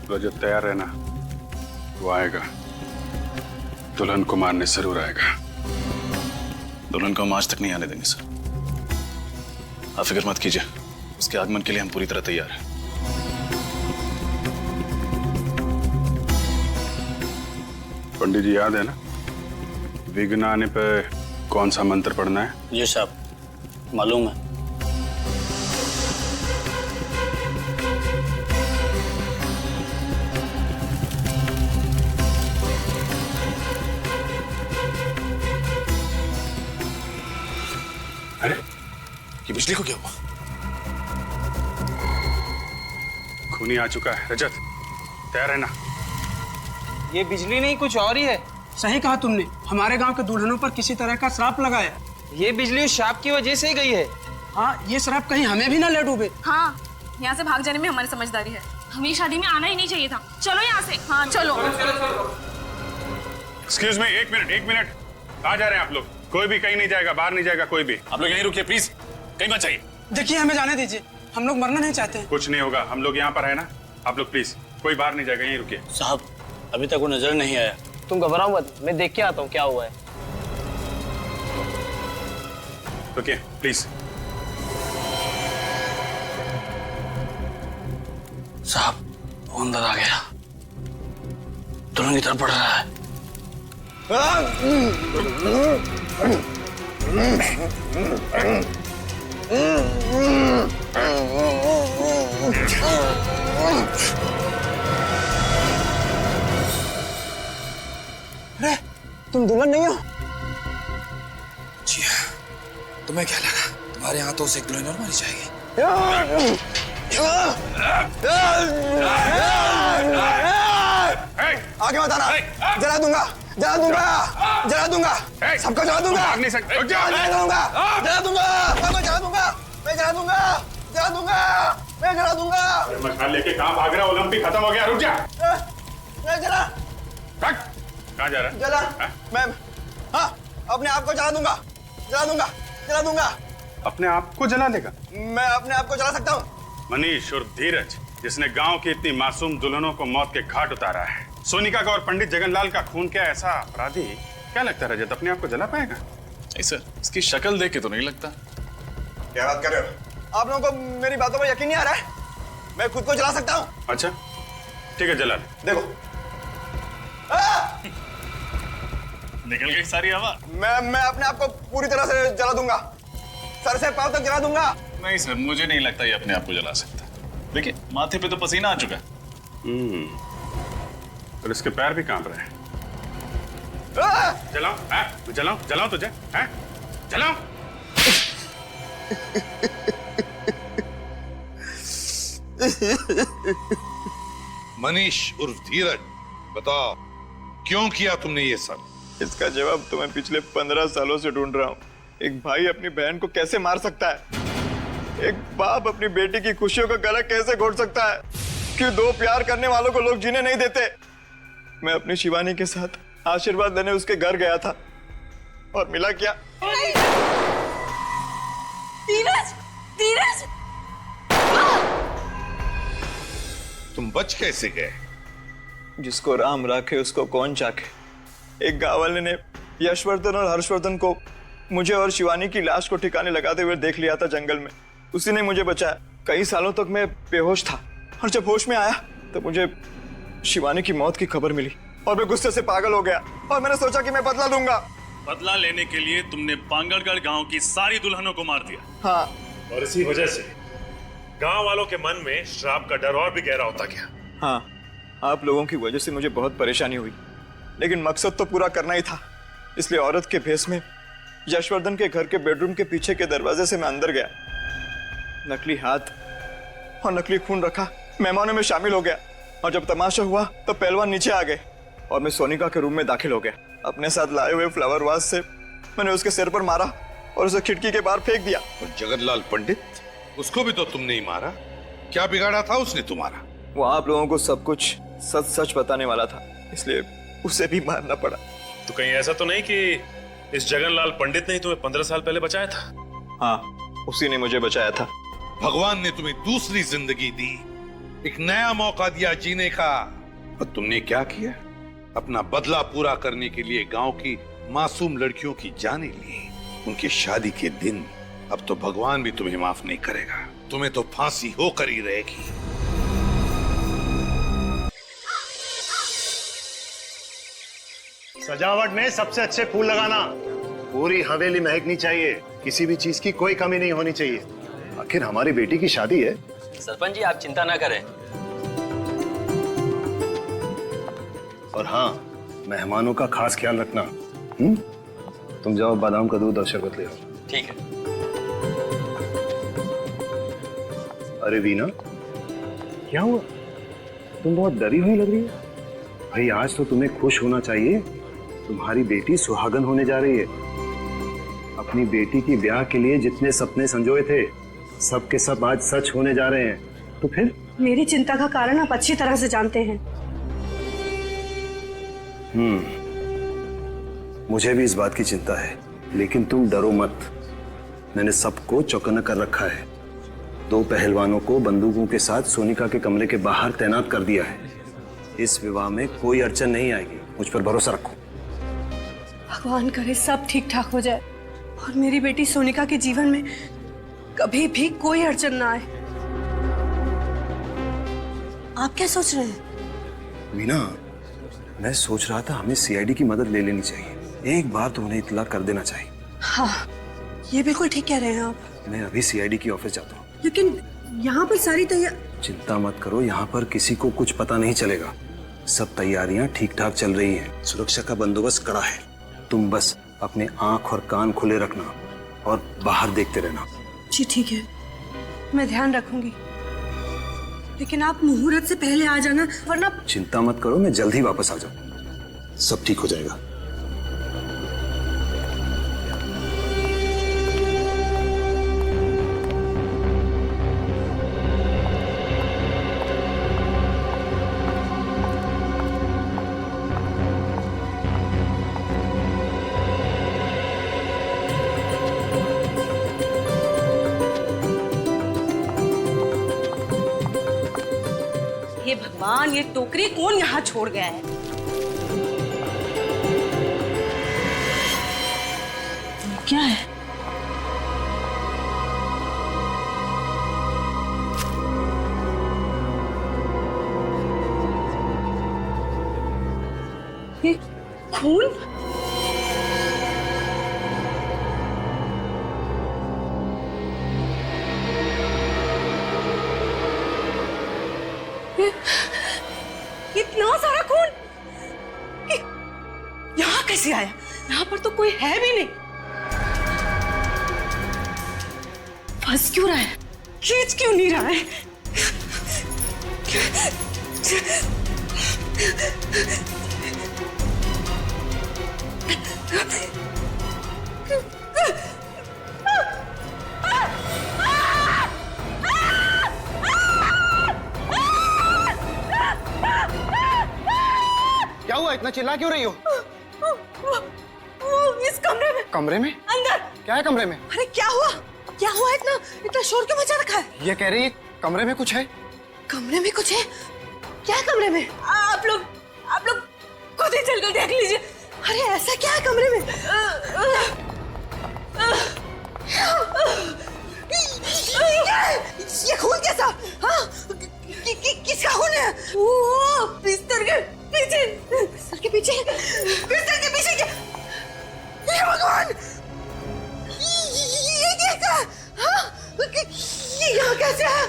रजत तैयार रहना, वो आएगा। दुल्हन को मारने जरूर आएगा। दुल्हन को हम आज तक नहीं आने देंगे सर। आप फिक्र मत कीजिए, उसके आगमन के लिए हम पूरी तरह तैयार हैं। पंडित जी याद है ना, विघ्न आने पे कौन सा मंत्र पढ़ना है? जी साहब, मालूम है। अरे ये बिजली को क्या हुआ? खूनी आ चुका है। रजत तैयार है ना? ये बिजली नहीं, कुछ और ही है। सही कहा तुमने, हमारे गांव के दुल्हनों पर किसी तरह का श्राप लगा है। ये बिजली उस श्राप की वजह से ही गई है। हाँ, ये श्राप कहीं हमें भी ना ले डूबे। हाँ, यहाँ से भाग जाने में हमारी समझदारी है। हमें शादी में आना ही नहीं चाहिए था। चलो यहाँ से। हाँ चलो। एक्सक्यूज मी, एक मिनट। कहाँ जा रहे हैं आप लोग? कोई भी कहीं नहीं जाएगा, बाहर नहीं जाएगा कोई भी। आप लोग यहीं रुकिए प्लीज, कहीं मत जाइए। देखिए, हमें जाने दीजिए, हम लोग मरना नहीं चाहते। कुछ नहीं होगा, हम लोग यहाँ पर है ना। आप लोग प्लीज, कोई बाहर नहीं जाएगा, यहीं रुकिए। साहब, अभी तक वो नजर नहीं आया। तुम घबराओ मत, मैं देख के आता हूँ क्या हुआ है। रुकिए प्लीज। साहब, वो अंदर आ गया। दुल्हन की तरफ बढ़ रहा है। अरे, तुम दुल्हन नहीं हो? जी हाँ, तुम्हें क्या लगा तुम्हारे हाथों से एक दुल्हन और मारी जाएगी? आगे मत आना, जला दूंगा। सबको जला दूंगा। भाग नहीं सकते। मैं जला दूंगा। मशाल लेके कहाँ भाग रहा? ओलंपिक खत्म हो गया, रुक जा। मैं जला। कहाँ जा रहा है? जला। मैं हाँ, अपने आप को जला दूंगा। अपने आप को जला लेगा? मैं अपने आप को जला सकता हूँ। मनीष और धीरज, जिसने गांव की इतनी मासूम दुल्हनों को मौत के घाट उतारा है, सोनिका का और पंडित जगनलाल का खून क्या ऐसा अपराधी, क्या लगता है रजत अपने आप को जला पाएगा? नहीं सर, इसकी शक्ल देख के तो नहीं लगता। क्या बात कर रहे हो? आप लोगों को मेरी बातों पर यकीन नहीं आ रहा है? मैं खुद को जला सकता हूँ। अच्छा ठीक है, जला ले। देखो, निकल गई सारी हवा। मैं अपने आप को पूरी तरह से जला दूंगा, सर से पांव तक जला दूंगा। नहीं सर, मुझे नहीं लगता ये अपने आप को जला सकता। देखिए, माथे पे तो पसीना आ चुका है। और इसके पैर भी कांप रहे हैं। जलाऊं तुझे? जलाऊं? मनीष उर्फ धीरज, बताओ क्यों किया तुमने ये सब? इसका जवाब तो मैं पिछले 15 सालों से ढूंढ रहा हूँ। एक भाई अपनी बहन को कैसे मार सकता है? एक बाप अपनी बेटी की खुशियों का गला कैसे घोट सकता है? क्यों दो प्यार करने वालों को लोग जीने नहीं देते? मैं अपनी शिवानी के साथ आशीर्वाद लेने उसके घर गया था और मिला क्या? धीरज! तुम बच कैसे गए? जिसको राम राखे उसको कौन चाखे। एक गांव वाले ने यशवर्धन और हर्षवर्धन को मुझे और शिवानी की लाश को ठिकाने लगाते हुए देख लिया था जंगल में। उसी ने मुझे बचाया। कई सालों तक मैं बेहोश था और जब होश में आया तो मुझे शिवानी की मौत की खबर मिली और मैं गुस्से से पागल हो गया और मैंने सोचा कि मैं बदला लूंगा। बदला लेने के लिए तुमने पांगड़गढ़ गांव की सारी दुल्हनों को मार दिया। हाँ, और इसी वजह से गांव वालों के मन में श्राप का डर और भी गहरा होता गया। हाँ, आप लोगों की वजह से मुझे बहुत परेशानी हुई, लेकिन मकसद तो पूरा करना ही था। इसलिए औरत के भेष में यशवर्धन के घर के बेडरूम के पीछे के दरवाजे से मैं अंदर गया, नकली हाथ और नकली खून रखा, मेहमानों में शामिल हो गया और जब तमाशा हुआ तो पहलवान नीचे आ गए और मैं सोनिका के रूम में दाखिल हो गया। अपने साथ लाए हुए फ्लावर वास से मैंने उसके सिर पर मारा और उसे खिड़की के बाहर फेंक दिया। और जगनलाल पंडित, उसको भी तो तुमने ही मारा। क्या बिगाड़ा था उसने तुम्हारा? वो आप लोगों को सब कुछ सच सच बताने वाला था, इसलिए उसे भी मारना पड़ा। तो कहीं ऐसा तो नहीं कि इस जगनलाल पंडित ने ही तुम्हें 15 साल पहले बचाया था? हाँ, उसी ने मुझे बचाया था। भगवान ने तुम्हें दूसरी जिंदगी दी, एक नया मौका दिया जीने का, और तुमने क्या किया? अपना बदला पूरा करने के लिए गांव की मासूम लड़कियों की जानें ली। उनकी शादी के दिन अब तो भगवान भी तुम्हें माफ नहीं करेगा, तुम्हें तो फांसी होकर ही रहेगी। सजावट में सबसे अच्छे फूल लगाना, पूरी हवेली महकनी चाहिए, किसी भी चीज की कोई कमी नहीं होनी चाहिए। आखिर हमारी बेटी की शादी है। सरपंच जी, आप चिंता ना करें। और हाँ, मेहमानों का खास ख्याल रखना। तुम जाओ बादाम का दूध और शरबत ले आओ। ठीक है। अरे वीना, क्या हुआ? तुम बहुत डरी हुई लग रही है। भाई आज तो तुम्हें खुश होना चाहिए, तुम्हारी बेटी सुहागन होने जा रही है। अपनी बेटी की ब्याह के लिए जितने सपने संजोए थे, सब के सब आज सच होने जा रहे हैं। तो फिर मेरी चिंता का कारण आप अच्छी तरह से जानते हैं। मुझे भी इस बात की चिंता है, लेकिन तुम डरो मत। मैंने सबको चौकन्ना कर रखा है। 2 पहलवानों को बंदूकों के साथ सोनिका के कमरे के बाहर तैनात कर दिया है। इस विवाह में कोई अड़चन नहीं आएगी, मुझ पर भरोसा रखो। भगवान करे सब ठीक ठाक हो जाए और मेरी बेटी सोनिका के जीवन में कभी भी कोई अड़चन ना आए। आप क्या सोच रहे हैं? मीना, मैं सोच रहा था हमें सीआईडी की मदद ले लेनी चाहिए। एक बार तो उन्हें इत्तला कर देना चाहिए। हाँ, ये बिल्कुल ठीक कह रहे हैं आप। मैं अभी सीआईडी की ऑफिस जाता हूँ। लेकिन यहाँ पर सारी चिंता मत करो, यहाँ पर किसी को कुछ पता नहीं चलेगा। सब तैयारियां ठीक ठाक चल रही हैं। सुरक्षा का बंदोबस्त कड़ा है। तुम बस अपने आंख और कान खुले रखना और बाहर देखते रहना। जी ठीक है, मैं ध्यान रखूंगी। लेकिन आप मुहूर्त से पहले आ जाना, वरना। चिंता मत करो, मैं जल्द ही वापस आ जाऊँ। सब ठीक हो जाएगा। हे भगवान, ये टोकरी कौन यहाँ छोड़ गया है? क्या है? ये खून? इतना सारा खून यहाँ कैसे आया? यहाँ पर तो कोई है भी नहीं। फंस क्यों रहा है? खींच क्यों नहीं रहा है? क्या हुआ? इतना चिल्ला क्यों रही हो? वो इस कमरे में। कमरे में? अंदर। क्या है कमरे में? अरे क्या हुआ? क्या हुआ? इतना शोर क्यों मचा रखा है? ये कह रही है कमरे में कुछ है। कमरे में कुछ है? क्या है कमरे में? आप लोग खुद ही चलकर देख लीजिए। अरे ऐसा क्या है कमरे में? ये खून कैसा? हाँ? किसका खून है? वो बिस्तर के पीछे। बिस्तर के पीछे? बिस्तर के पीछे क्या? ये भगवान! ये कैसा? हाँ? ये यहाँ कैसे है?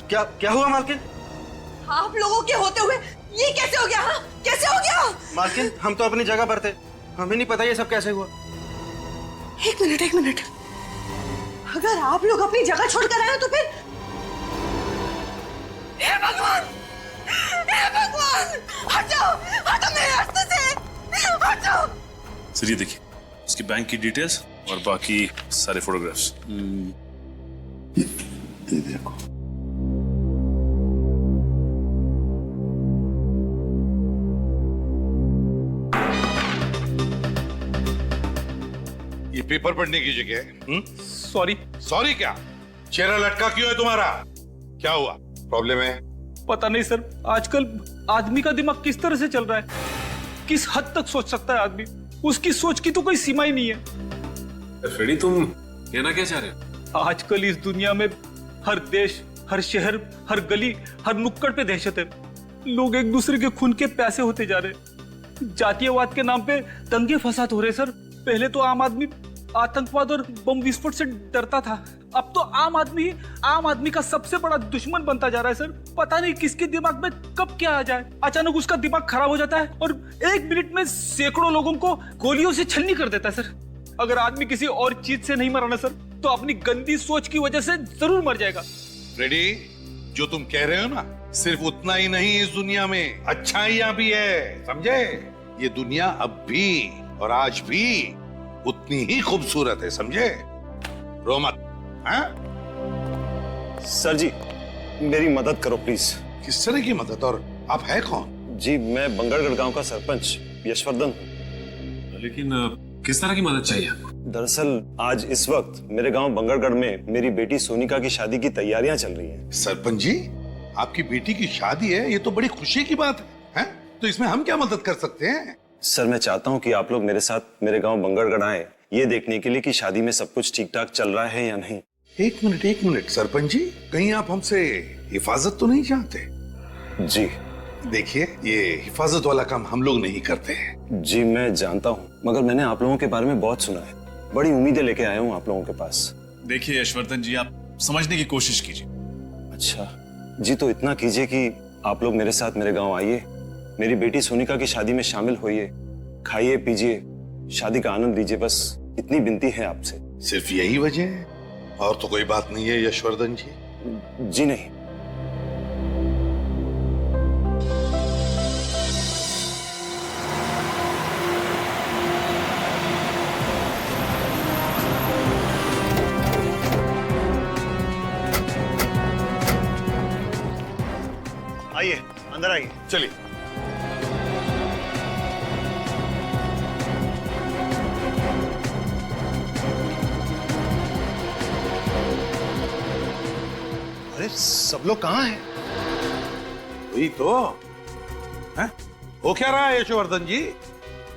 क्या हुआ मालकिन? आप लोगों के होते हुए ये कैसे हो गया? हाँ? कैसे हो गया? मालकिन, हम तो अपनी जगह पर थे, हमें नहीं पता ये सब कैसे हुआ। एक मिनट। अगर आप लोग अपनी जगह छोड़कर आए तो फिर? हे भगवान! हटो मेरे रास्ते से! हटो! सर ये देखिए, उसकी बैंक की डिटेल्स और बाकी सारे फोटोग्राफ्स। ये देखो। ये पेपर पढ़ने की जगह है। सॉरी। सॉरी क्या? चेहरा लटका क्यों है तुम्हारा? क्या हुआ? प्रॉब्लम है? पता नहीं सर, आजकल आदमी का दिमाग किस तरह से चल रहा है, किस हद तक सोच सकता है आदमी, उसकी सोच की तो कोई सीमा ही नहीं है। फ्रेडी, तुम कहना क्या चाह रहे हो? आजकल इस दुनिया में हर देश, हर शहर, हर गली, हर नुक्कड़ पे दहशत है। लोग एक दूसरे के खून के प्यासे होते जा रहे। जातीयवाद के नाम पे दंगे फसाद हो रहे सर। पहले तो आम आदमी आतंकवाद और बम विस्फोट से डरता था, अब तो आम आदमी का सबसे बड़ा दुश्मन बनता जा रहा है सर। पता नहीं किसके दिमाग में कब क्या आ जाए, अचानक उसका दिमाग खराब हो जाता है और 1 मिनट में सैकड़ों लोगों को गोलियों से छलनी कर देता है सर। अगर आदमी किसी और चीज से नहीं मरा ना सर, तो अपनी गंदी सोच की वजह से जरूर मर जाएगा। फ्रेडी, जो तुम कह रहे हो ना, सिर्फ उतना ही नहीं, इस दुनिया में अच्छाइयां भी है, समझे? ये दुनिया अब भी और आज भी उतनी ही खूबसूरत है, समझे? रो मत। हाँ? सर जी, मेरी मदद करो प्लीज। किस तरह की मदद? और आप है कौन? जी, मैं बंगरगढ़ गांव का सरपंच यशवर्धन हूँ। लेकिन किस तरह की मदद चाहिए आपको? दरअसल आज इस वक्त मेरे गांव बंगरगढ़ में मेरी बेटी सोनिका की शादी की तैयारियां चल रही हैं। सरपंच जी, आपकी बेटी की शादी है, ये तो बड़ी खुशी की बात है? तो इसमें हम क्या मदद कर सकते हैं? सर, मैं चाहता हूं कि आप लोग मेरे साथ मेरे गांव बंगरगढ़ आए, ये देखने के लिए कि शादी में सब कुछ ठीक ठाक चल रहा है या नहीं। एक मिनट सरपंच जी, कहीं आप हमसे हिफाजत तो नहीं चाहते? जी देखिए, ये हिफाजत वाला काम हम लोग नहीं करते हैं। जी मैं जानता हूँ, मगर मैंने आप लोगों के बारे में बहुत सुना है, बड़ी उम्मीदें लेके आया हूँ आप लोगों के पास। देखिए यशवर्धन जी, आप समझने की कोशिश कीजिए। अच्छा जी, तो इतना कीजिए कि आप लोग मेरे साथ मेरे गांव आइए, मेरी बेटी सोनिका की शादी में शामिल होइए, खाइए पीजिए, शादी का आनंद लीजिए, बस इतनी विनती है आपसे। सिर्फ यही वजह है? और तो कोई बात नहीं है यशवर्धन जी? जी नहीं। आइए, अंदर आइए। चलिए। अरे सब लोग कहाँ हैं? वही तो है? हो क्या रहा है यशवर्धन जी?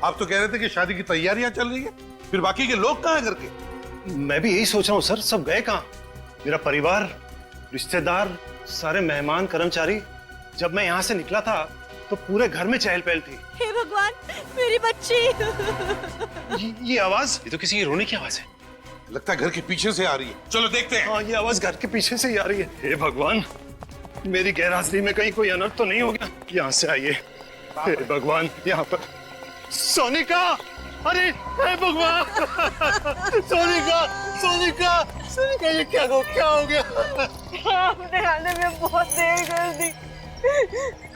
आप तो कह रहे थे कि शादी की तैयारियां चल रही है, फिर बाकी के लोग कहाँ हैं घर के? मैं भी यही सोच रहा हूँ सर, सब गए कहाँ? मेरा परिवार, रिश्तेदार, सारे मेहमान, कर्मचारी। जब मैं यहाँ से निकला था तो पूरे घर में चहल पहल थी। हे भगवान, मेरी बच्ची। ये आवाज, ये तो किसी की रोने की आवाज है। लगता है घर के पीछे से आ रही है, चलो देखते हैं। हाँ, ये आवाज घर के पीछे से ही आ रही है। हे भगवान, मेरी गैरहाजिरी में कहीं कोई अनर्थ तो नहीं हो गया? यहाँ से आइए। हे भगवान, यहाँ पर सोनिका! अरे हे भगवान! सोनिका, सोनिका, सोनिका, ये क्या हो गया? आपने आने में बहुत देर कर दी।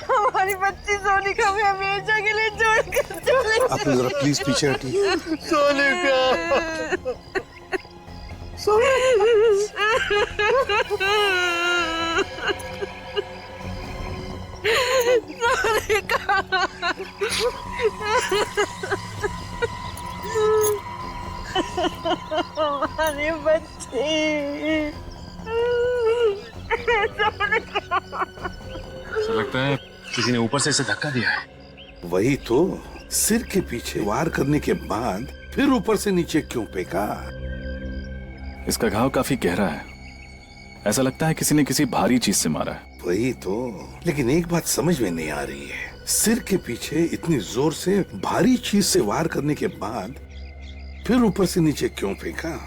हमारी बच्ची सोनिका में हमेशा के लिए छोड़कर चले गए। आप जरा प्लीज पीछे हटिए। सोनिका! हमारी बच्ची। लगता है किसी ने ऊपर से इसे धक्का दिया है। वही तो, सिर के पीछे वार करने के बाद फिर ऊपर से नीचे क्यों फेंका? इसका घाव काफी गहरा है, ऐसा लगता है किसी ने किसी भारी चीज से मारा है। वही तो, लेकिन एक बात समझ में नहीं आ रही है, सिर के पीछे इतनी जोर से भारी चीज से वार करने के बाद फिर ऊपर से नीचे क्यों फेंका?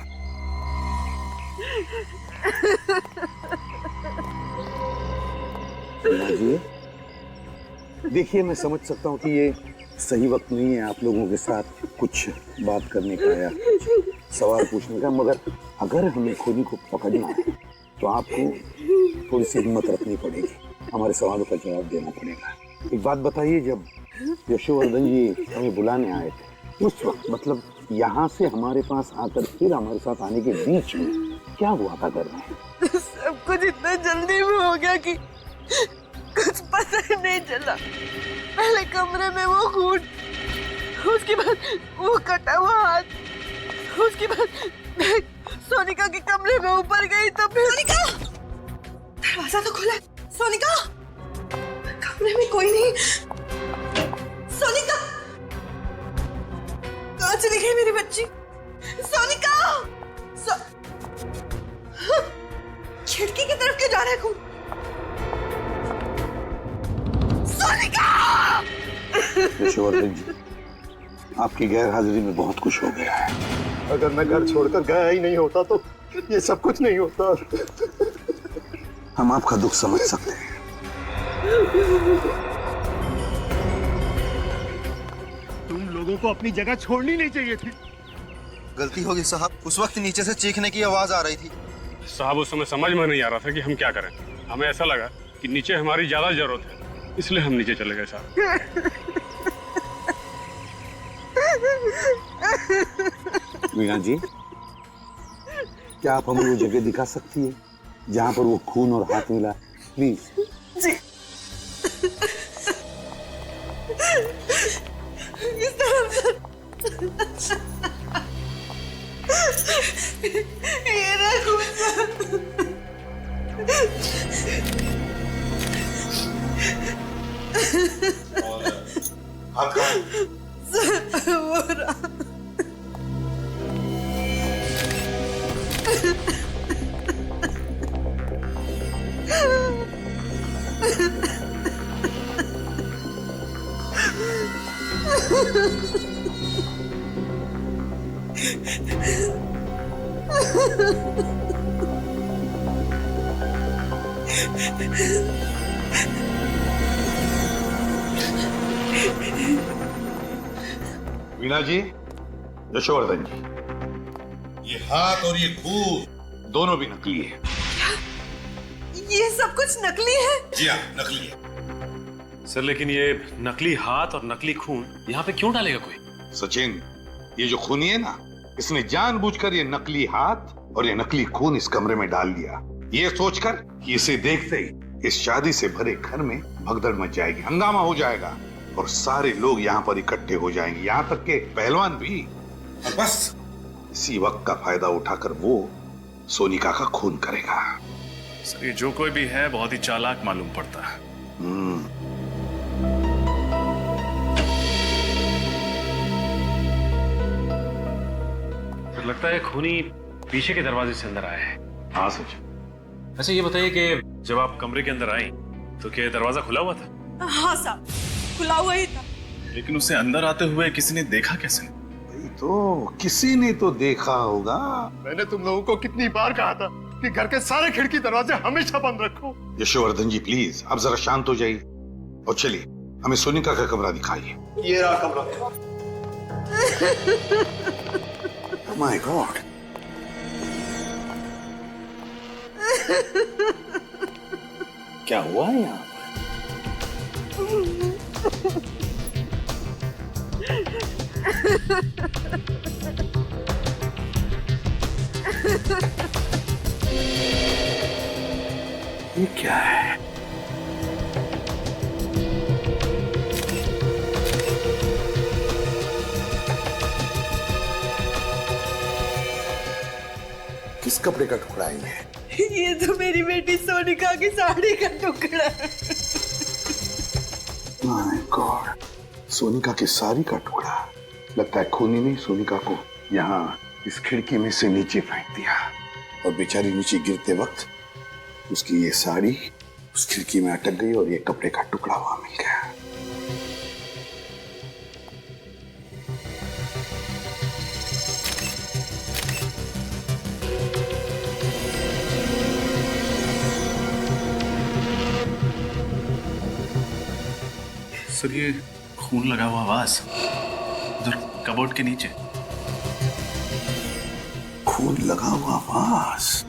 देखिए, मैं समझ सकता हूँ कि ये सही वक्त नहीं है आप लोगों के साथ कुछ बात करने का या सवाल पूछने का, मगर अगर हमें खोनी को पकड़ना है तो आपको थोड़ी सी हिम्मत रखनी पड़ेगी, हमारे सवालों का जवाब देना पड़ेगा। एक बात बताइए, जब यशवर्धन जी हमें बुलाने आए थे उस वक्त, मतलब यहाँ से हमारे पास आकर फिर हमारे साथ आने के बीच में क्या हुआ था घर में? सब कुछ इतना जल्दी में हो गया कि कुछ पता ही नहीं चला। पहले कमरे में वो खून, उसके बाद वो कटा हुआ हाथ, उसके बाद सोनिका के कमरे में ऊपर गई तो फिर दरवाजा तो खुला, सोनिका, कमरे में कोई नहीं। सोनिका, कहाँ चली गई मेरी बच्ची? सोनिका, खिड़की की तरफ क्यों जा रहा है खून? सोनिका! यशोवर्धन जी, आपकी गैर हाजिरी में बहुत कुछ हो गया है। अगर मैं घर छोड़कर गया ही नहीं होता तो ये सब कुछ नहीं होता। हम आपका दुख समझ सकते हैं। तुम लोगों को अपनी जगह छोड़नी नहीं चाहिए थी। गलती होगी साहब, उस वक्त नीचे से चीखने की आवाज आ रही थी। साहब उस समय समझ में नहीं आ रहा था कि हम क्या करें। हमें ऐसा लगा कि नीचे हमारी ज्यादा जरूरत है, इसलिए हम नीचे चले गए साहब। वीणा जी, क्या आप हमें वो जगह दिखा सकती है जहाँ पर वो खून और हाथ मिला? प्लीज। जी। इस तरफ ये रहा खून। वो रहा। वीणा जी, यशोवर्धन जी, ये हाथ और ये खून दोनों भी नकली है। ये सब कुछ नकली है? जी हाँ, नकली है। सर लेकिन ये नकली हाथ और नकली खून यहाँ पे क्यों डालेगा कोई? सचिन, ये जो खूनी है ना, इसने जानबूझकर ये नकली हाथ और ये नकली खून इस कमरे में डाल दिया, ये सोचकर कि इसे देखते ही इस शादी से भरे घर में भगदड़ मच जाएगी, हंगामा हो जाएगा और सारे लोग यहाँ पर इकट्ठे हो जाएंगे, यहाँ तक के पहलवान भी। और बस इसी वक्त का फायदा उठाकर वो सोनिका का खून करेगा। सर ये जो कोई भी है बहुत ही चालाक मालूम पड़ता है। तो लगता है खूनी पीछे के दरवाजे से अंदर आया है। हाँ सच। अच्छा ये बताइए कि जब आप कमरे के अंदर आई तो क्या दरवाजा खुला हुआ था? हाँ साहब, खुला हुआ ही था। लेकिन उसे अंदर आते हुए किसी ने देखा कैसे? तो किसी ने तो देखा होगा। मैंने तुम लोगों को कितनी बार कहा था कि घर के सारे खिड़की दरवाजे हमेशा बंद रखो। यशोवर्धन जी प्लीज, आप जरा शांत हो जाइए और चलिए हमें सोनिका का कमरा दिखाइए। ये रहा कमरा। Oh my God! क्या हुआ है यहाँ ये क्या है? किस कपड़े का टुकड़ा है ये तो मेरी बेटी सोनिका की साड़ी का टुकड़ा है। माय गॉड, सोनिका की साड़ी का टुकड़ा। लगता है खूनी ने सोनिका को यहाँ इस खिड़की में से नीचे फेंक दिया और बेचारी नीचे गिरते वक्त उसकी ये साड़ी उस खिड़की में अटक गई और ये कपड़े का टुकड़ा वहां मिल गया। सर ये खून लगा हुआ वास उधर कबोर्ड के नीचे। खून लगा हुआ वास?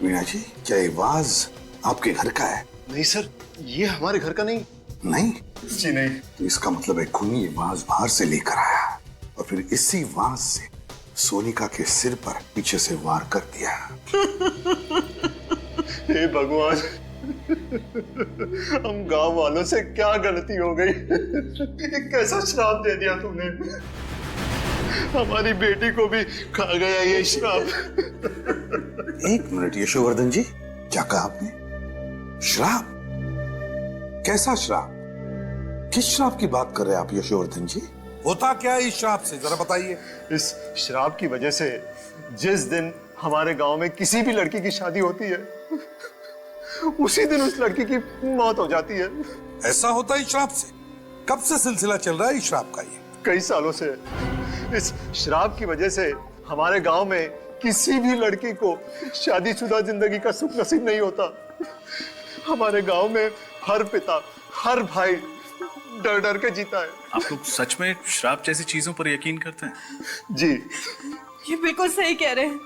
मीना जी, क्या ये वाज आपके घर का है? नहीं सर, ये हमारे घर का नहीं। नहीं जी नहीं। तो इसका मतलब है खूनी ये वाज बाहर से लेकर आया और फिर इसी वाज से सोनिका के सिर पर पीछे से वार कर दिया। हे भगवान, हम गांव वालों से क्या गलती हो गई? कैसा श्राप दे दिया तूने? हमारी बेटी को भी खा गया ये श्राप। एक मिनट यशोवर्धन जी, क्या कहा आपने? श्राप? कैसा श्राप? किस श्राप की बात कर रहे हैं आप यशोवर्धन जी? होता क्या है इस श्राप से, जरा बताइए। इस श्राप की वजह से जिस दिन हमारे गांव में किसी भी लड़की की शादी होती है, उसी दिन उस लड़की की मौत हो जाती है। ऐसा होता है इस श्राप से? कब से सिलसिला चल रहा है इस श्राप का? ये कई सालों से। इस श्राप की वजह से हमारे गांव में किसी भी लड़की को शादीशुदा जिंदगी का सुख नसीब नहीं होता। हमारे गांव में हर पिता, हर भाई डर डर के जीता है। आप लोग सच में श्राप जैसी चीजों पर यकीन करते हैं? जी। ये बिल्कुल सही कह रहे हैं।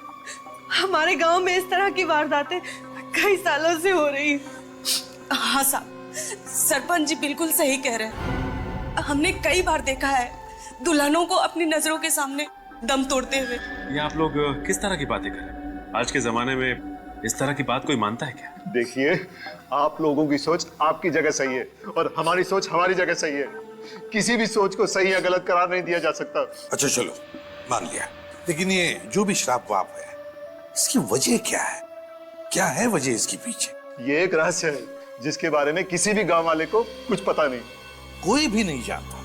हमारे गांव में इस तरह की वारदातें कई सालों से हो रही हैं। हाँ साहब, सरपंच जी बिल्कुल सही कह रहे हैं। हमने कई बार देखा है दुल्हनों को अपनी नजरों के सामने दम तोड़ते हुए। ये आप लोग किस तरह की बातें कर रहे हैं? आज के जमाने में इस तरह की बात कोई मानता है क्या? देखिए, आप लोगों की सोच आपकी जगह सही है और हमारी सोच हमारी जगह सही है। किसी भी सोच को सही या गलत करार नहीं दिया जा सकता। अच्छा चलो, मान लिया, लेकिन ये जो भी श्राप वाप है, इसकी वजह क्या है? क्या है वजह इसके पीछे? ये एक रहस्य है जिसके बारे में किसी भी गांव वाले को कुछ पता नहीं। कोई भी नहीं जानता,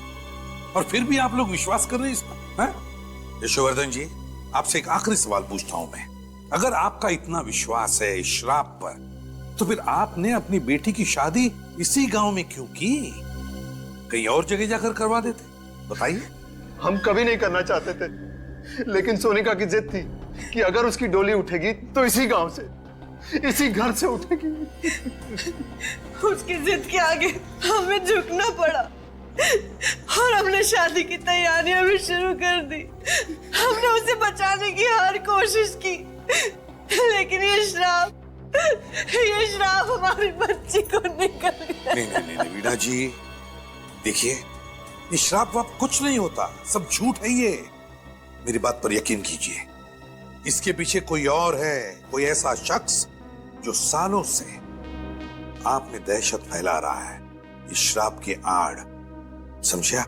और फिर भी आप लोग विश्वास कर रहे हैं इस पर? यशोवर्धन जी, आपसे एक आखिरी सवाल पूछता हूं मैं। अगर आपका इतना विश्वास है इस श्राप पर, तो फिर आपने अपनी बेटी की शादी इसी गांव में क्यों की? कहीं और जगह जाकर करवा देते? बताइए। हम कभी नहीं करना चाहते थे, लेकिन सोनिका की जिद थी कि अगर उसकी डोली उठेगी तो इसी गांव से, इसी घर से उठेगी। उसकी जिद के आगे हमें झुकना पड़ा और हमने शादी की तैयारियां भी शुरू कर दी। हमने उसे बचाने की हर कोशिश की, लेकिन ये श्राप हमारी बच्ची को निकल गया। नहीं वीणा जी, देखिए, ये श्राप वाप कुछ नहीं होता, सब झूठ है ये। मेरी बात पर यकीन कीजिए, इसके पीछे कोई और है, कोई ऐसा शख्स जो सालों से आप में दहशत फैला रहा है इस श्राप के आड़, समझा?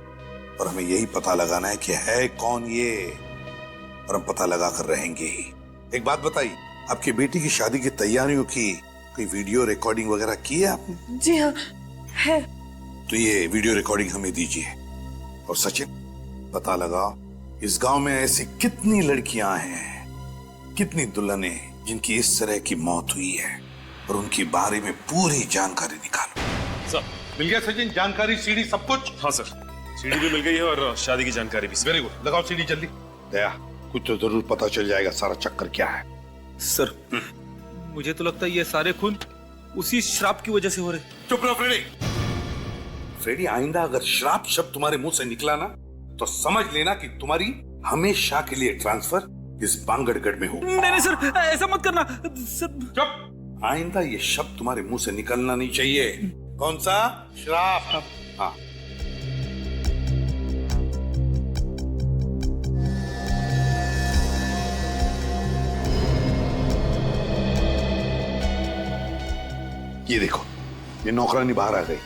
और हमें यही पता लगाना है कि है कौन ये, और हम पता लगा कर रहेंगे ही। एक बात बताइए, आपकी बेटी की शादी की तैयारियों की कोई वीडियो रिकॉर्डिंग वगैरह की है आपने? जी हाँ, है। तो ये वीडियो रिकॉर्डिंग हमें दीजिए। और सचिन, पता लगाओ इस गांव में ऐसी कितनी लड़कियां हैं, कितनी दुल्हनें जिनकी इस तरह की मौत हुई है, और उनके बारे में पूरी जानकारी निकालो। सर, मिल गया सचिन जानकारी, सीडी सब कुछ? हाँ सर, सीडी भी मिल गई है और शादी की जानकारी भी। वेरी गुड, लगाओ सीडी जल्दी। दया, कुछ तो जरूर पता चल जाएगा सारा चक्कर क्या है। सर, मुझे तो लगता है ये सारे खून उसी श्राप की वजह से हो रहे। चुप रहो फ्रेडी। फ्रेडी, आइंदा अगर श्राप शब्द तुम्हारे मुंह से निकला ना, तो समझ लेना कि तुम्हारी हमेशा के लिए ट्रांसफर इस बांगड़गढ़ में हो। नहीं सर, ऐसा मत करना सर। चुप। आइंदा ये शब्द तुम्हारे मुंह से निकलना नहीं चाहिए। कौन सा? श्राप। हाँ। ये देखो, ये नौकरानी बाहर आ गई।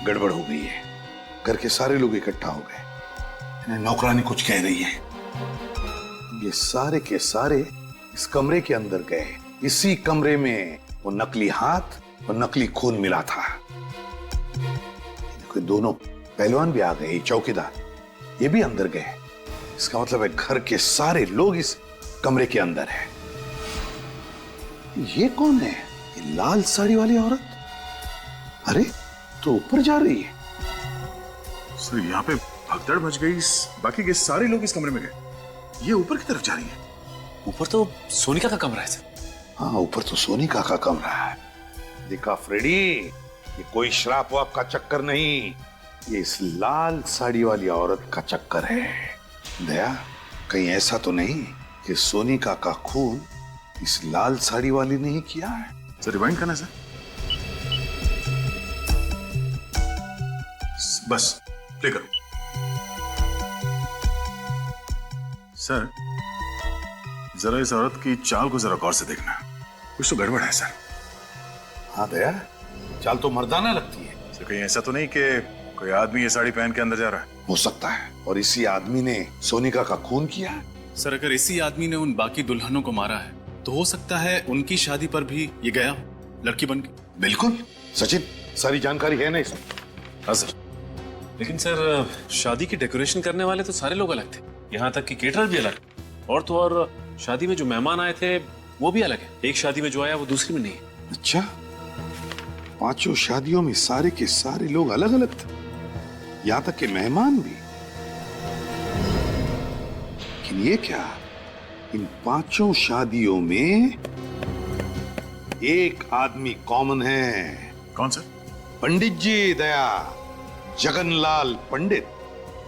गड़बड़ हो गई है, घर के सारे लोग इकट्ठा हो गए। नौकरानी कुछ कह रही है। ये सारे के सारे इस कमरे के अंदर गए। इसी कमरे में वो नकली हाथ और नकली खून मिला था। देखो, दोनों पहलवान भी आ गए, चौकीदार ये भी अंदर गए। इसका मतलब है घर के सारे लोग इस कमरे के अंदर है। ये कौन है? ये लाल साड़ी वाली औरत? अरे, तो ऊपर जा रही है। सर, यहाँ पे भगदड़ मच गई, बाकी के सारे लोग इस कमरे में गए। ये ऊपर की तरफ जा रही है। ऊपर तो सोनिका का कमरा है सर। हाँ, ऊपर तो सोनिका का कमरा है। देखा फ्रेडी, ये कोई श्राप वाप का चक्कर नहीं, ये इस लाल साड़ी वाली औरत का चक्कर है। दया, कहीं ऐसा तो नहीं कि सोनिका का खून इस लाल साड़ी वाली ने ही किया है? सर, रिवाइंड करना सर। बस प्ले करो। सर, जरा इस औरत की चाल को जरा गौर से देखना, कुछ तो गड़बड़ है सर। हाँ दया, चाल तो मर्दाना लगती है। सर, कहीं ऐसा तो नहीं कि कोई आदमी ये साड़ी पहन के अंदर जा रहा है? हो सकता है, और इसी आदमी ने सोनिका का खून किया है। सर, अगर इसी आदमी ने उन बाकी दुल्हनों को मारा है, तो हो सकता है उनकी शादी पर भी ये गया हो लड़की बन के। बिल्कुल सचिन, सारी जानकारी है ना इसमें? हाँ सर, लेकिन सर शादी की डेकोरेशन करने वाले तो सारे लोग अलग थे, यहाँ तक कि केटरर भी अलग, और तो और शादी में जो मेहमान आए थे वो भी अलग है। एक शादी में जो आया वो दूसरी में नहीं है। अच्छा, पांचों शादियों में सारे के सारे लोग अलग अलग थे, यहां तक के मेहमान भी। लेकिन ये क्या, इन पांचों शादियों में एक आदमी कॉमन है। कौन सर? पंडित जी, दया जगनलाल पंडित।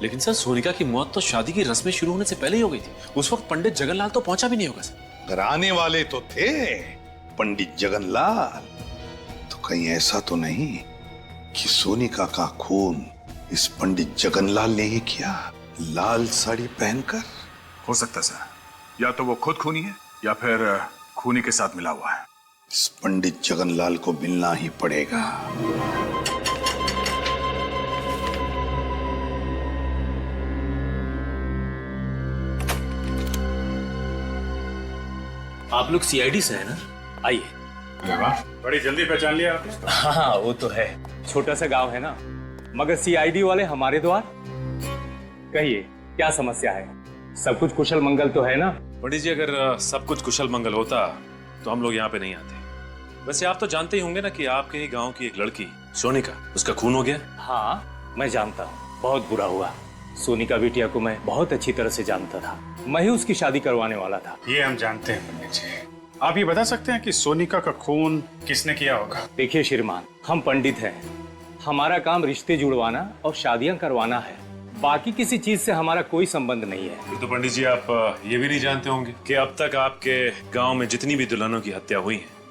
लेकिन सर सोनिका की मौत तो शादी की रस्में शुरू होने से पहले ही हो गई थी, उस वक्त पंडित जगनलाल तो पहुंचा भी नहीं होगा सर। अगर आने वाले तो थे पंडित जगनलाल, तो कहीं ऐसा तो नहीं कि सोनिका का खून इस पंडित जगनलाल ने ही किया, लाल साड़ी पहनकर? हो सकता सर, या तो वो खुद खूनी है या फिर खूनी के साथ मिला हुआ है। इस पंडित जगनलाल को मिलना ही पड़ेगा। आप लोग सीआईडी से है ना? आइए। बड़ी जल्दी पहचान लिया आपने। हाँ वो तो है, छोटा सा गांव है ना, मगर सीआईडी वाले हमारे द्वार। कहिए क्या समस्या है? सब कुछ कुशल मंगल तो है ना? पंडित जी, अगर सब कुछ कुशल मंगल होता तो हम लोग यहाँ पे नहीं आते। वैसे आप तो जानते ही होंगे ना कि आपके ही गांव की एक लड़की सोनिका, उसका खून हो गया। हाँ मैं जानता हूँ, बहुत बुरा हुआ। सोनिका बिटिया को मैं बहुत अच्छी तरह से जानता था, मैं ही उसकी शादी करवाने वाला था। ये हम जानते हैं पंडित जी। आप ये बता सकते हैं कि सोनिका का खून किसने किया होगा? देखिए श्रीमान, हम पंडित हैं, हमारा काम रिश्ते जुड़वाना और शादियां करवाना है, बाकी किसी चीज से हमारा कोई संबंध नहीं है। तो पंडित जी, आप ये भी नहीं जानते होंगे कि अब तक आपके गांव में जितनी भी दुल्हनों की हत्या हुई है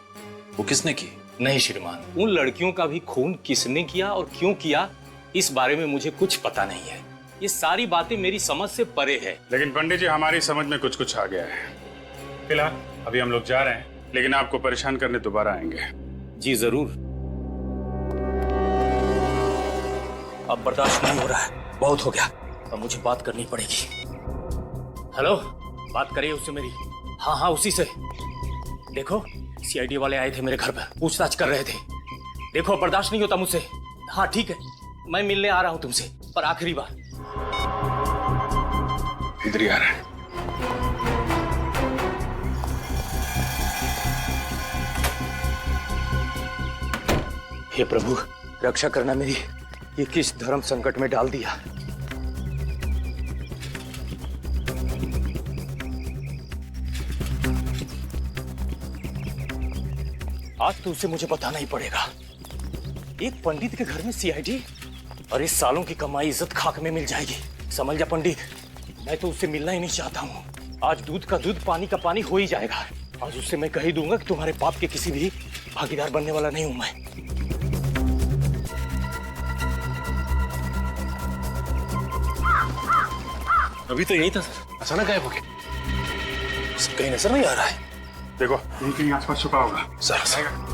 वो किसने की? नहीं श्रीमान, उन लड़कियों का भी खून किसने किया और क्यों किया, इस बारे में मुझे कुछ पता नहीं है। ये सारी बातें मेरी समझ से परे है। लेकिन पंडित जी, हमारी समझ में कुछ कुछ आ गया है। फिलहाल अभी हम लोग जा रहे हैं, लेकिन आपको परेशान करने दोबारा आएंगे। जी जरूर। अब बर्दाश्त नहीं हो रहा है, बहुत हो गया, अब मुझे बात करनी पड़ेगी। हेलो, बात करिए उससे मेरी। हाँ हाँ उसी से। देखो सीआईडी वाले आए थे मेरे घर पर, पूछताछ कर रहे थे। देखो बर्दाश्त नहीं होता मुझसे। हाँ ठीक है, मैं मिलने आ रहा हूँ तुमसे, पर आखिरी बार। इधर ही आ रहा है। हे प्रभु, रक्षा करना मेरी, ये किस धर्म संकट में डाल दिया। आज तो उसे मुझे बताना ही पड़ेगा। एक पंडित के घर में सीआईडी, और इस सालों की कमाई इज्जत खाक में मिल जाएगी। समझ जा पंडित, मैं तो उससे मिलना ही नहीं चाहता हूँ। आज दूध का दूध, पानी का पानी हो ही जाएगा। आज उससे मैं कह ही दूंगा कि तुम्हारे पाप के किसी भी भागीदार बनने वाला नहीं हूं मैं। अभी तो यही था सर, अचानक गायब हो गया। उसे कहीं नजर नहीं आ रहा है। देखो यहीं कहीं आसपास छुपा होगा। सर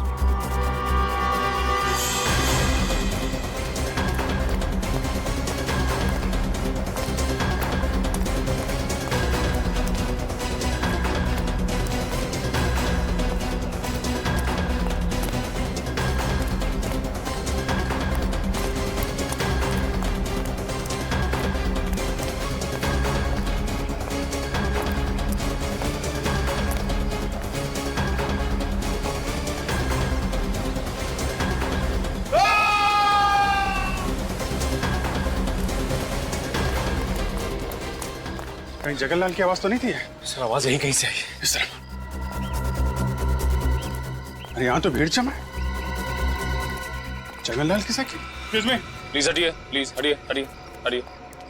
कहीं जगनलाल की आवाज तो नहीं थी? सर आवाज यही कहीं से आई, इस तरफ। अरे यहाँ तो भीड़ जमा है। जगनलाल के साथ? एक्सक्यूज मी, प्लीज हटिए, प्लीज हटिए हटिए हटिए,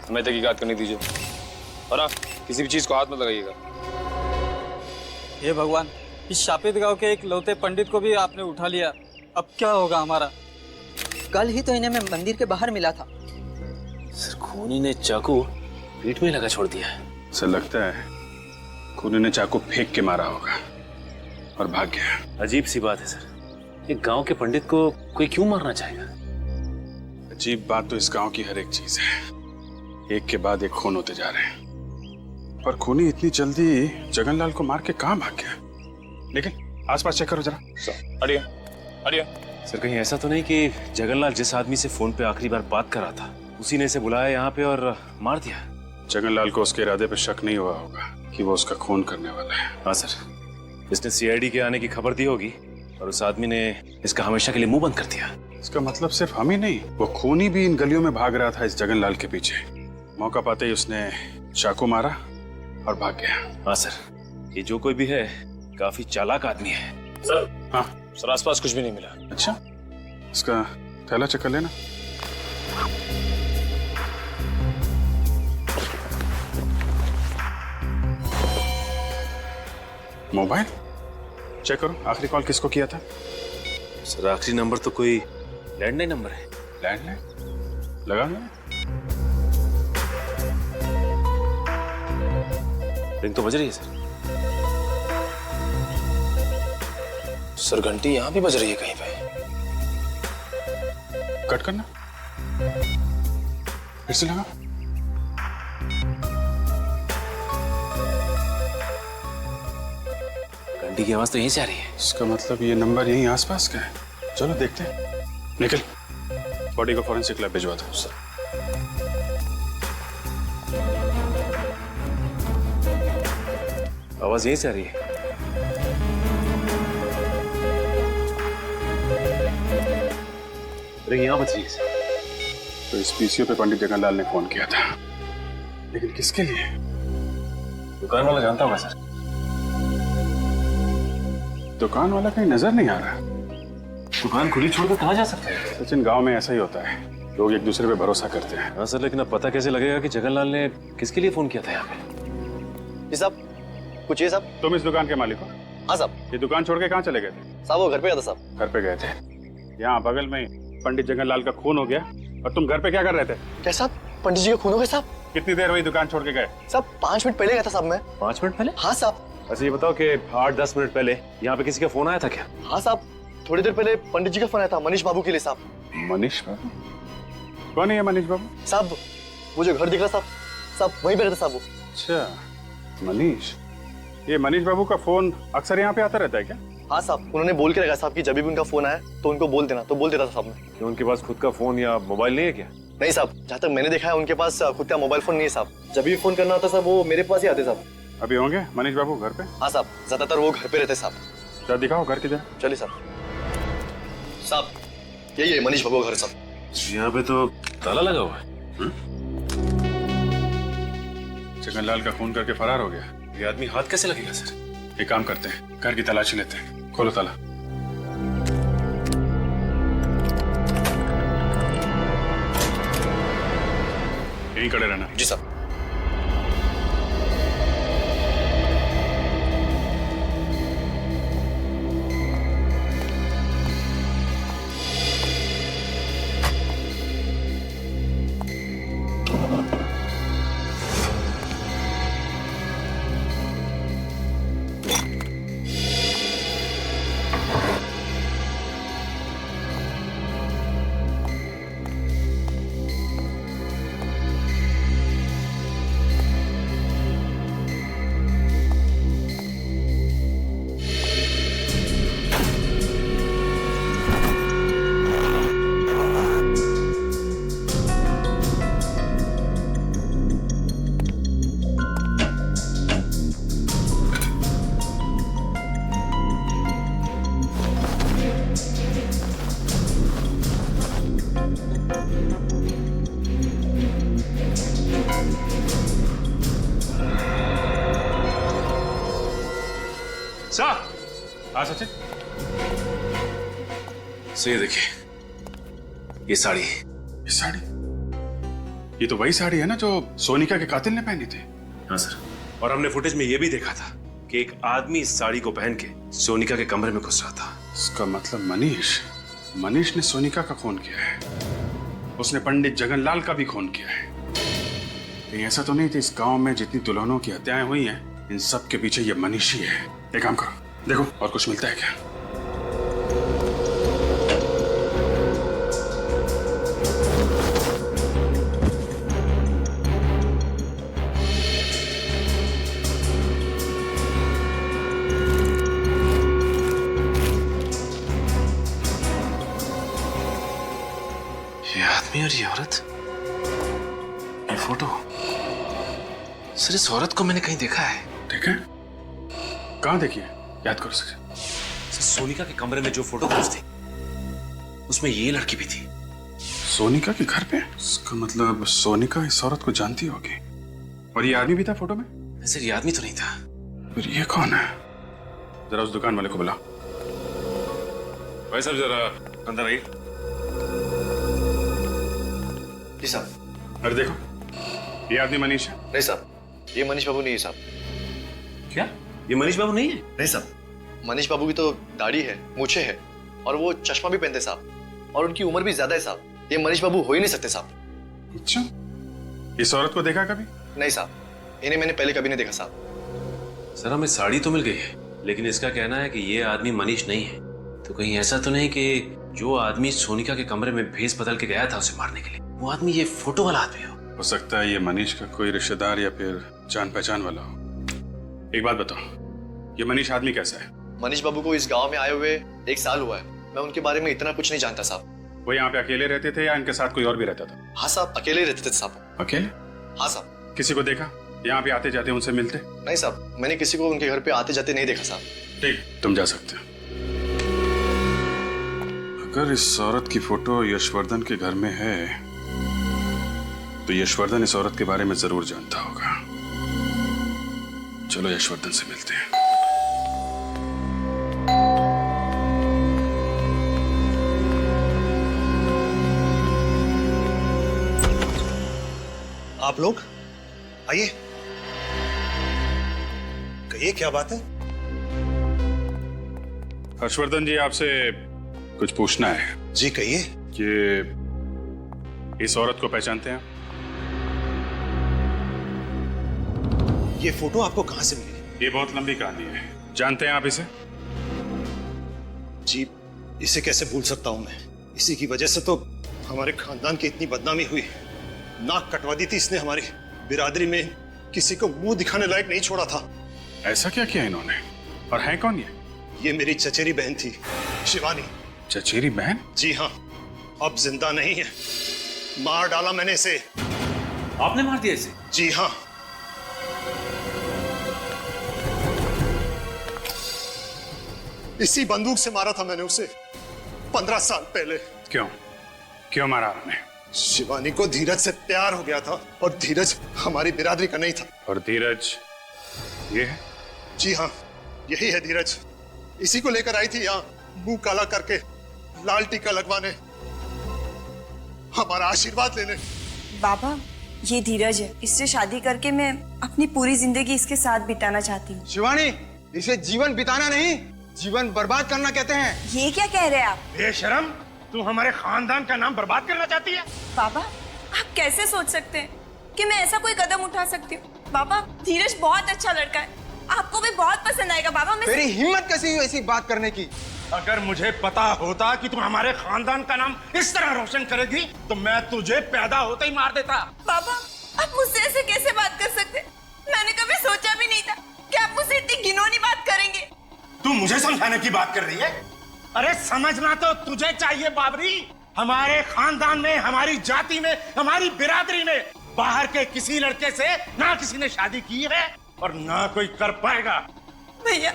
हमें तहकीकात करने दीजिए। और हाँ, किसी भी चीज को हाथ मत लगाइएगा। हे भगवान, इस शापित गांव के एक लौते पंडित को भी आपने उठा लिया, अब क्या होगा हमारा? कल ही तो इन्हें मैं मंदिर के बाहर मिला था। सर खूनी ने चाकू पीठ में लगा छोड़ दिया है। सर लगता है खूनी ने चाकू फेंक के मारा होगा और भाग गया। अजीब सी बात है सर, एक गांव के पंडित को कोई क्यों मारना चाहेगा? अजीब बात तो इस गांव की हर एक चीज है, एक के बाद एक खून होते जा रहे हैं। पर खूनी इतनी जल्दी जगनलाल को मार के कहां भाग गया? लेकिन आसपास चेक करो जरा। हटिए हटिए सर कहीं ऐसा तो नहीं कि जगनलाल जिस आदमी से फोन पे आखिरी बार बात कर रहा था उसी ने इसे बुलाया यहाँ पे और मार दिया? जगनलाल को उसके इरादे पर शक नहीं हुआ होगा कि वो उसका खून करने वाला है। हाँ सर, इसने सीआईडी के आने की खबर दी होगी और उस आदमी ने इसका हमेशा के लिए मुंह बंद कर दिया। इसका मतलब सिर्फ हम ही नहीं, वो खूनी भी इन गलियों में भाग रहा था इस जगनलाल के पीछे। मौका पाते ही उसने चाकू मारा और भाग गया। हाँ सर, ये जो कोई भी है काफी चालाक आदमी है। सर हाँ सर, आसपास कुछ भी नहीं मिला। अच्छा, इसका थैला चेक कर लेना। मोबाइल चेक करो, आखिरी कॉल किसको किया था? सर आखिरी नंबर तो कोई लैंडलाइन नंबर है। लैंडलाइन लगा दो। रिंग तो बज रही है सर। सर घंटी यहाँ भी बज रही है कहीं पे। कट करना, फिर से लगा। घंटी की आवाज तो यहीं से आ रही है। इसका मतलब ये नंबर यहीं आसपास का है। चलो देखते हैं। निकल, बॉडी को फॉरेंसिक लैब भिजवा दो। सर आवाज यहीं से आ रही है। रिंग यहाँ बज रही है सर। तो इस पीसीओ पे पंडित जगनलाल ने फोन किया था, लेकिन किसके लिए? दुकान वाला जानता होगा सर। दुकान वाला कहीं नजर नहीं आ रहा। दुकान खुली छोड़कर कहाँ जा सकते हैं? सचिन, गांव में ऐसा ही होता है, लोग एक दूसरे पे भरोसा करते हैं। हाँ सर, लेकिन अब पता कैसे लगेगा कि जगनलाल ने किसके लिए फोन किया था यहाँ पे? जी साहब, कुछ ये साहब। तुम इस दुकान के मालिक हो? हाँ साहब। ये दुकान छोड़ के कहाँ चले गए थे? साहब वो घर पे गया था साहब। घर पे गए थे। यहाँ बगल में पंडित जगनलाल का खून हो गया और तुम घर पे क्या कर रहे थे? क्या साहब, पंडित जी का खून हो गया साहब? कितनी देर हुई दुकान छोड़ के गए? साहब 5 मिनट पहले गया था साहब मैं। 5 मिनट पहले? हाँ साहब। अच्छा ये बताओ कि 8-10 मिनट पहले यहाँ पे किसी का फोन आया था क्या? हाँ साहब, थोड़ी देर पहले पंडित जी का फोन आया था मनीष बाबू के लिए साहब। मनीष बाबू? कौन है ये मनीष बाबू? साहब वो जो घर दिख रहा साहब, साहब वहीं पे रहता साहब वो। अच्छा मनीष, ये मनीष बाबू का फोन अक्सर यहाँ पे आता रहता है क्या? हाँ साहब, उन्होंने बोल के रखा साहब कि जब भी उनका फोन आया तो उनको बोल देना, तो बोल देता था साहब मैं। कि उनके पास खुद का फोन या मोबाइल नहीं है क्या? नहीं साहब, जहाँ तक मैंने देखा है उनके पास खुद का मोबाइल फोन नहीं है साहब। जब भी फोन करना होता साहब वो मेरे पास ही आते साहब। अभी होंगे मनीष बाबू घर पे? हाँ साहब, ज्यादातर वो घर पे रहते साहब। क्या दिखाओ घर की जगह। चलिए साहब। साहब यही है मनीष बाबू का घर साहब। यहाँ पे तो ताला लगा हुआ है। जगनलाल का खून करके फरार हो गया। ये आदमी हाथ कैसे लगेगा सर? एक काम करते हैं, घर की तलाशी लेते हैं। खोलो ताला। यहीं खड़े रहना। जी साहब। हाँ सचिन, सो ये देखिए, ये साड़ी। ये साड़ी? ये तो वही साड़ी है ना जो सोनिका के कातिल ने पहनी थी। हाँ सर, और हमने फुटेज में ये भी देखा था कि एक आदमी इस साड़ी को पहन के सोनिका के कमरे में घुस रहा था। इसका मतलब मनीष ने सोनिका का खून किया है। उसने पंडित जगनलाल का भी खून किया है। कहीं ऐसा तो नहीं थी इस गांव में जितनी दुल्हनों की हत्याएं हुई हैं, इन सब के पीछे ये मनीष ही है। एक काम करो, देखो और कुछ मिलता है क्या। आदमी और ये औरत, ये फोटो, सर इस औरत को मैंने कहीं देखा है। देखा? कहाँ देखी है? याद करो सर। सोनिका के कमरे में जो फोटोग्राफ्स थे उसमें ये लड़की भी थी। सोनिका के घर पे? इसका मतलब सोनिका इस औरत को जानती होगी। और ये आदमी भी था फोटो में? सर ये आदमी तो नहीं था। फिर ये कौन है? जरा उस दुकान वाले को बुला। भाई साहब जरा अंदर आइए। जी साहब। अरे देखो, ये आदमी मनीष है। नहीं साहब, ये मनीष बाबू नहीं है साहब। क्या ये मनीष बाबू नहीं है? नहीं साहब, मनीष बाबू की तो दाढ़ी है, मूछें है और वो चश्मा भी पहनते साहब, और उनकी उम्र भी ज्यादा है साहब। ये मनीष बाबू हो ही नहीं सकते साहब। अच्छा, इस औरत को देखा कभी? नहीं साहब, इन्हें मैंने पहले कभी नहीं देखा साहब। सर हमें साड़ी तो मिल गई है, लेकिन इसका कहना है कि ये आदमी मनीष नहीं है। तो कहीं ऐसा तो नहीं कि जो आदमी सोनिका के कमरे में भेस बदल के गया था उसे मारने के लिए, वो आदमी ये फोटो वाला आदमी हो सकता है ये मनीष का कोई रिश्तेदार या फिर जान पहचान वाला हो। एक बात बताओ, ये मनीष आदमी कैसा है? मनीष बाबू को इस गांव में आए हुए 1 साल हुआ है। मैं उनके बारे में इतना कुछ नहीं जानता साहब। वो यहाँ पे अकेले रहते थे या इनके साथ कोई और भी रहता था? हाँ साहब, अकेले रहते थे साहब। अकेले? हाँ साहब। किसी को देखा यहाँ पे आते जाते उनसे मिलते? नहीं साहब, मैंने किसी को उनके घर पे आते जाते नहीं देखा साहब। ठीक, तुम जा सकते हो। अगर इस औरत की फोटो यशवर्धन के घर में है तो यशवर्धन इस औरत के बारे में जरूर जानता होगा। चलो यशवर्धन से मिलते हैं। आप लोग आइए, कहिए क्या बात है? हर्षवर्धन जी, आपसे कुछ पूछना है। जी कहिए। कि इस औरत को पहचानते हैं? ये फोटो आपको कहां से मिली? ये बहुत लंबी कहानी है। जानते हैं आप इसे? जी, इसे कैसे भूल सकता हूं मैं। इसी की वजह से तो हमारे खानदान की इतनी बदनामी हुई। नाक कटवा दी थी इसने हमारी बिरादरी में, किसी को मुंह दिखाने लायक नहीं छोड़ा था। ऐसा क्या किया इन्होंने? और है कौन ये? ये मेरी चचेरी बहन थी, शिवानी। चचेरी बहन? जी हाँ, अब जिंदा नहीं है। मार डाला मैंने इसे। आपने मार दिया इसे? जी हाँ। इसी बंदूक से मारा था मैंने उसे 15 साल पहले। क्यों? क्यों मारा आपने? शिवानी को धीरज से प्यार हो गया था और धीरज हमारी बिरादरी का नहीं था। और धीरज ये है? जी हाँ, यही है धीरज। इसी को लेकर आई थी यहाँ, मुंह काला करके, लाल टीका लगवाने, हमारा आशीर्वाद लेने। बाबा, ये धीरज है। इससे शादी करके मैं अपनी पूरी जिंदगी इसके साथ बिताना चाहती हूँ। शिवानी, इसे जीवन बिताना नहीं, जीवन बर्बाद करना कहते हैं। ये क्या कह रहे हैं आप? बेशरम, तू हमारे खानदान का नाम बर्बाद करना चाहती है? बाबा, आप कैसे सोच सकते हैं कि मैं ऐसा कोई कदम उठा सकती हूँ? बाबा, धीरज बहुत अच्छा लड़का है, आपको भी बहुत पसंद आएगा। बाबा, मैं तेरी हिम्मत कैसी हुई ऐसी बात करने की? अगर मुझे पता होता कि तुम हमारे खानदान का नाम इस तरह रोशन करेगी तो मैं तुझे पैदा होते ही मार देता। बाबा, आप मुझसे ऐसे कैसे बात कर सकते? मैंने कभी सोचा भी नहीं था कि आप मुझसे इतनी घिनौनी बात करेंगे। तू मुझे समझाने की बात कर रही है? अरे समझना तो तुझे चाहिए बाबरी। हमारे खानदान में, हमारी जाति में, हमारी बिरादरी में बाहर के किसी लड़के से ना किसी ने शादी की है और ना कोई कर पाएगा। भैया,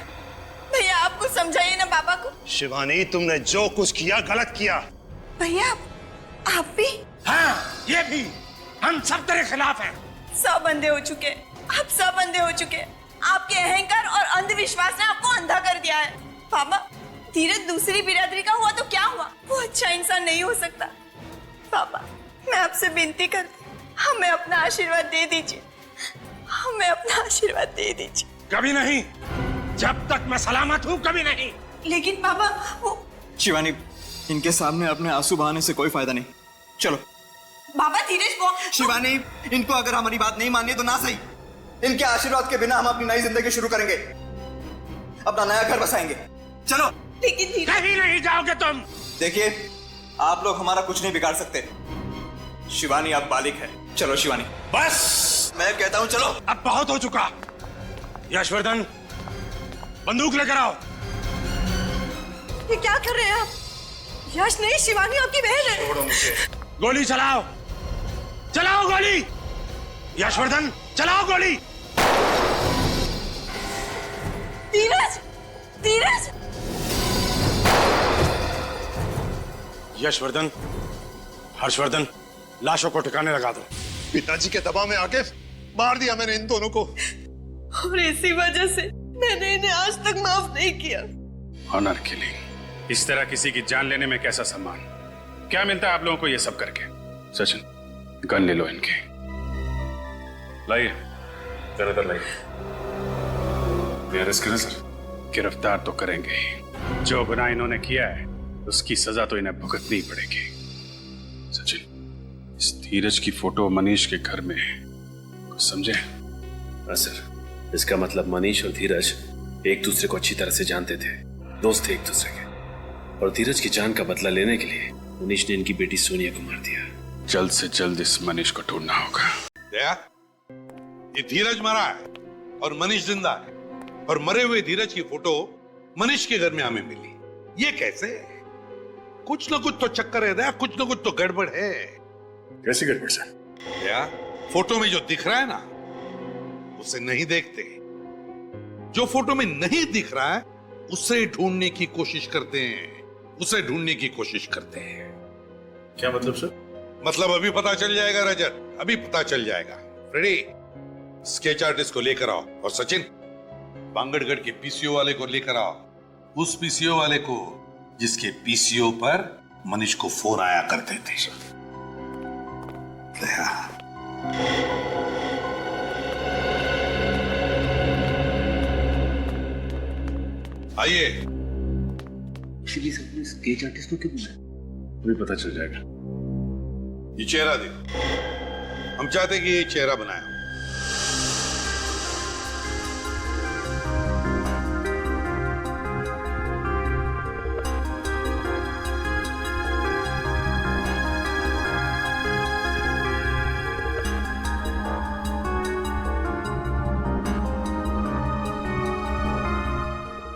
भैया आप कुछ समझाइए ना बाबा को। शिवानी, तुमने जो कुछ किया गलत किया। भैया, आप भी? हाँ, ये भी। हम सब तेरे खिलाफ हैं। सब अंधे हो चुके, आप सब अंधे हो चुके। आपके अहंकार और अंधविश्वास ने आपको अंधा कर दिया है। बाबा, धीरज दूसरी बिरादरी का हुआ तो क्या हुआ? वो अच्छा इंसान नहीं हो सकता। बाबा, मैं आपसे विनती करती, हमें अपना आशीर्वाद दे दीजिए, हमें अपना आशीर्वाद दे दीजिए। कभी नहीं, जब तक मैं सलामत हूँ कभी नहीं। लेकिन बाबा, वो शिवानी, इनके सामने अपने आंसू बहाने से कोई फायदा नहीं। चलो। बाबा, धीरज वो शिवानी, इनको अगर हमारी बात नहीं मानी तो ना सही, इनके आशीर्वाद के बिना हम अपनी नई जिंदगी शुरू करेंगे, अपना नया घर बसाएंगे। चलो। लेकिन कहीं नहीं जाओगे तुम। देखिए, आप लोग हमारा कुछ नहीं बिगाड़ सकते। शिवानी अब बालिक है। चलो शिवानी। बस, मैं कहता हूं चलो। अब बहुत हो चुका। यशवर्धन, बंदूक लेकर आओ। ये क्या कर रहे हैं आप? यश नहीं, शिवानी आपकी बहन है। छोड़ो मुझे। गोली चलाओ, चलाओ गोली। यशवर्धन चलाओ गोली। धीरज, धीरज। यशवर्धन, हर्षवर्धन, लाशों को ठिकाने लगा दो। पिताजी के दबाव में आके मार दिया मैंने इन दोनों को, और इसी वजह से मैंने इन्हें आज तक माफ नहीं किया। ऑनर किलिंग, इस तरह किसी की जान लेने में कैसा सम्मान, क्या मिलता है आप लोगों को ये सब करके? सचिन, गन ले लो इनके। लाइए, जरा लाइए। अरेस्ट करें सर। गिरफ्तार तो करेंगे ही, जो गुनाह इन्होंने किया है उसकी सजा तो इन्हें भुगतनी पड़ेगी। सचिन, इस धीरज की फोटो मनीष के घर में है, कुछ समझे? हाँ सर, इसका मतलब मनीष और धीरज एक दूसरे को अच्छी तरह से जानते थे, दोस्त थे एक दूसरे के, और धीरज की जान का बदला लेने के लिए मनीष ने इनकी बेटी सोनिया को मार दिया। जल्द से जल्द इस मनीष को ढूंढना होगा। दया, ये धीरज मरा है और मनीष जिंदा है, और मरे हुए धीरज की फोटो मनीष के घर में हमें मिली। ये कैसे? कुछ ना कुछ तो चक्कर है दया, कुछ ना कुछ तो गड़बड़ है। कैसी गड़बड़ सर? दया, फोटो में जो दिख रहा है ना, उसे नहीं देखते। जो फोटो में नहीं दिख रहा है उसे ढूंढने की कोशिश करते हैं, उसे ढूंढने की कोशिश करते हैं। क्या मतलब सर? मतलब अभी पता चल जाएगा रजत, अभी पता चल जाएगा। फ्रेडी, स्केच आर्टिस्ट को लेकर आओ, और सचिन, बांगड़गढ़ के पीसीओ वाले को लेकर आओ, उस पीसीओ वाले को जिसके पीसीओ पर मनीष को फोन आया करते थे। आइए। स्केच आर्टिस्ट को क्यों बुलाया? अभी पता चल जाएगा। ये चेहरा देखो, हम चाहते कि ये चेहरा बनाया।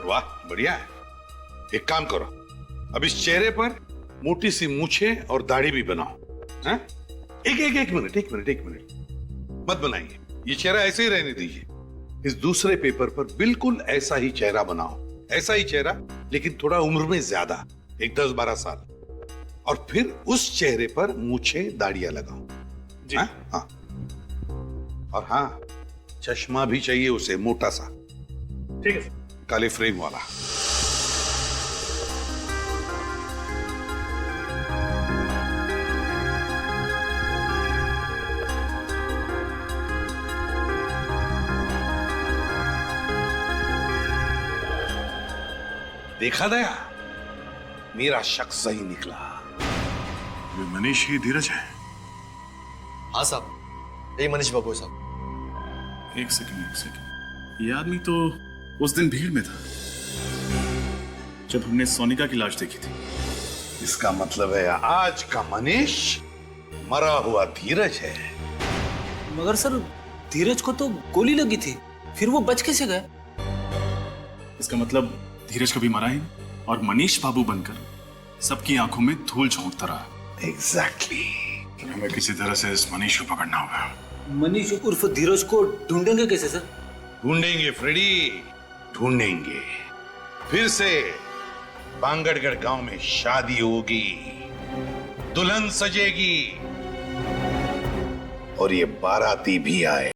वाह, बढ़िया है। एक काम करो, अब इस चेहरे पर मोटी सी मूछें और दाढ़ी भी बनाओ। हैं? एक मिनट मत बनाइए, ये चेहरा ऐसे ही रहने दीजिए। इस दूसरे पेपर पर बिल्कुल ऐसा ही चेहरा बनाओ, ऐसा ही चेहरा, लेकिन थोड़ा उम्र में ज्यादा, एक 10-12 साल, और फिर उस चेहरे पर मूछें दाढ़ियां लगाओ जी। हाँ, और हाँ, चश्मा भी चाहिए उसे, मोटा सा, ठीक है, काले फ्रेम वाला। देखा दया, मेरा शक सही निकला। ये मनीष ही धीरज है? हाँ साहब, यही मनीष बाबू साहब। एक सेकंड, ये आदमी तो उस दिन भीड़ में था जब हमने सोनिका की लाश देखी थी। इसका मतलब है आज का मनीष मरा हुआ धीरज है। मगर सर, धीरज को तो गोली लगी थी, फिर वो बच कैसे गए? इसका मतलब धीरज कभी मरा ही नहीं, और मनीष बाबू बनकर सबकी आंखों में धूल झोंकता रहा। एग्जैक्टली। हमें किसी तरह से इस मनीष को पकड़ना होगा। मनीष उर्फ धीरज को ढूंढेंगे कैसे सर? ढूंढेंगे फ्रेडी, ढूंढेंगे। फिर से बांगड़गढ़ गांव में शादी होगी, दुल्हन सजेगी, और ये बाराती भी आए।